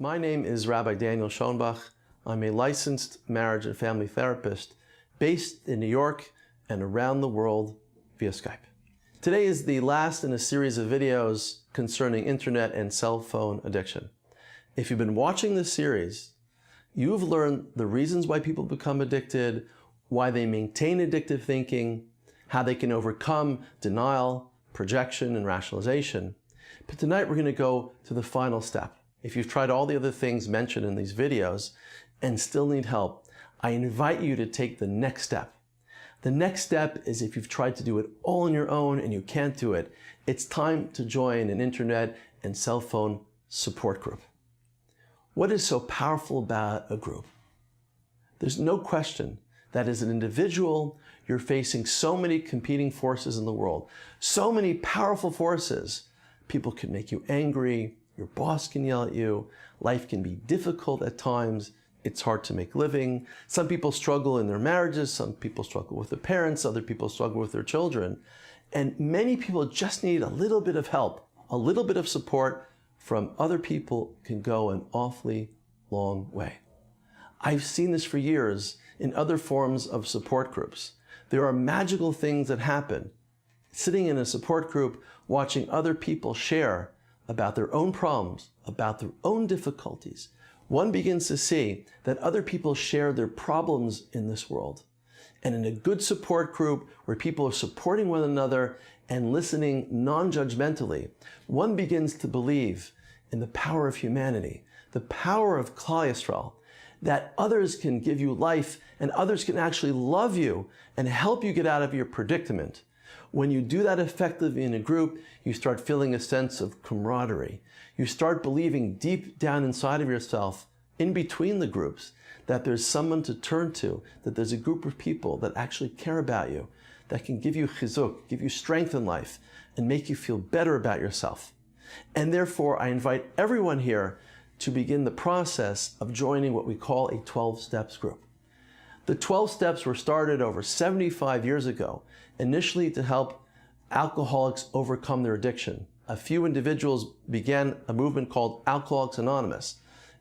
My name is Rabbi Schonbuch. I'm a licensed marriage and family therapist based in New York and around the world via Skype. Today is the last in a series of videos concerning internet and cell phone addiction. If you've been watching this series, you've learned the reasons why people become addicted, why they maintain addictive thinking, how they can overcome denial, projection, and rationalization. But tonight we're going to go to the final step. If you've tried all the other things mentioned in these videos and still need help, I invite you to take the next step. The next step is if you've tried to do it all on your own and you can't do it, it's time to join an internet and cell phone support group. What is so powerful about a group? There's no question that as an individual, you're facing so many competing forces in the world, so many powerful forces. People can make you angry, your boss can yell at you, life can be difficult at times, it's hard to make living. Some people struggle in their marriages, some people struggle with their parents, other people struggle with their children. And many people just need a little bit of help, a little bit of support from other people can go an awfully long way. I've seen this for years in other forms of support groups. There are magical things that happen. Sitting in a support group, watching other people share about their own problems, about their own difficulties, one begins to see that other people share their problems in this world. And in a good support group where people are supporting one another and listening non-judgmentally, one begins to believe in the power of humanity, the power of Klal Yisrael, that others can give you life and others can actually love you and help you get out of your predicament. When you do that effectively in a group, you start feeling a sense of camaraderie. You start believing deep down inside of yourself, in between the groups, that there's someone to turn to, that there's a group of people that actually care about you, that can give you chizuk, give you strength in life, and make you feel better about yourself. And therefore, I invite everyone here to begin the process of joining what we call a 12 Steps group. The 12 Steps were started over 75 years ago, initially to help alcoholics overcome their addiction. A few individuals began a movement called Alcoholics Anonymous.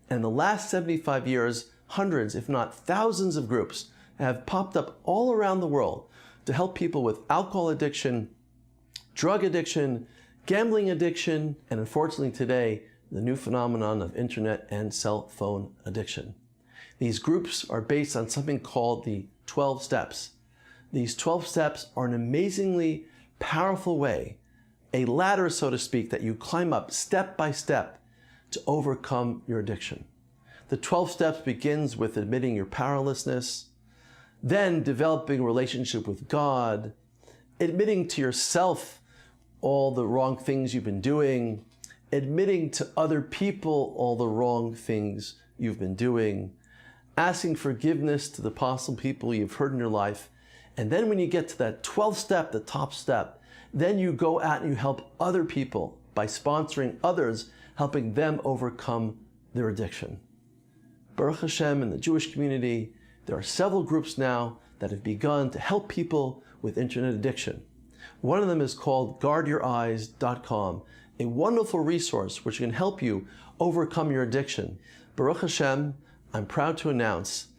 And in the last 75 years, hundreds, if not thousands of groups have popped up all around the world to help people with alcohol addiction, drug addiction, gambling addiction, and unfortunately today, the new phenomenon of internet and cell phone addiction. These groups are based on something called the 12 Steps. These 12 steps are an amazingly powerful way, a ladder, so to speak, that you climb up step by step to overcome your addiction. The 12 steps begins with admitting your powerlessness, then developing a relationship with God, admitting to yourself all the wrong things you've been doing, admitting to other people all the wrong things you've been doing, asking forgiveness to the possible people you've hurt in your life. And then when you get to that 12th step, the top step, then you go out and you help other people by sponsoring others, helping them overcome their addiction. Baruch Hashem, in the Jewish community, there are several groups now that have begun to help people with internet addiction. One of them is called guardyoureyes.com, a wonderful resource which can help you overcome your addiction. Baruch Hashem, I'm proud to announce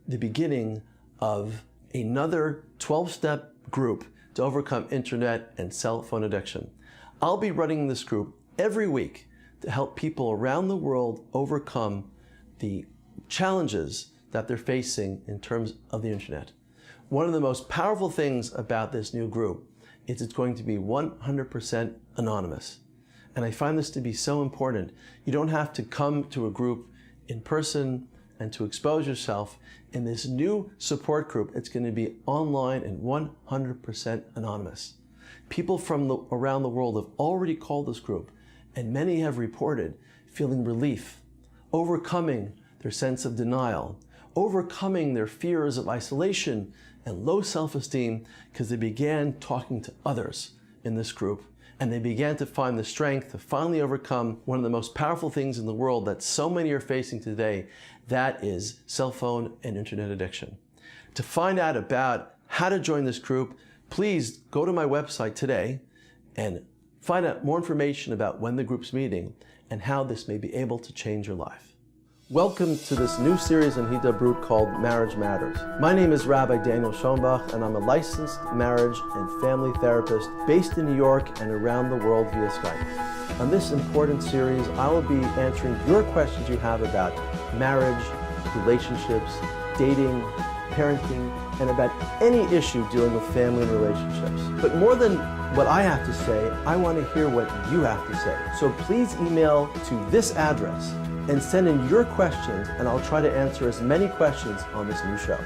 the beginning of another 12-step group to overcome internet and cell phone addiction. I'll be running this group every week to help people around the world overcome the challenges that they're facing in terms of the internet. One of the most powerful things about this new group is it's going to be 100% anonymous. And I find this to be so important. You don't have to come to a group in person and to expose yourself. In this new support group, it's going to be online and 100% anonymous. People from around the world have already called this group, and many have reported feeling relief, overcoming their sense of denial, overcoming their fears of isolation and low self-esteem because they began talking to others in this group. And they began to find the strength to finally overcome one of the most powerful things in the world that so many are facing today, that is cell phone and internet addiction. To find out about how to join this group, please go to my website today and find out more information about when the group's meeting and how this may be able to change your life. Welcome to this new series on Hidabrut called Marriage Matters. My name is Rabbi Schonbuch, and I'm a licensed marriage and family therapist based in New York and around the world via Skype. On this important series, I will be answering your questions you have about marriage, relationships, dating, parenting, and about any issue dealing with family and relationships. But more than what I have to say, I want to hear what you have to say. So please email to this address and send in your questions, and I'll try to answer as many questions on this new show.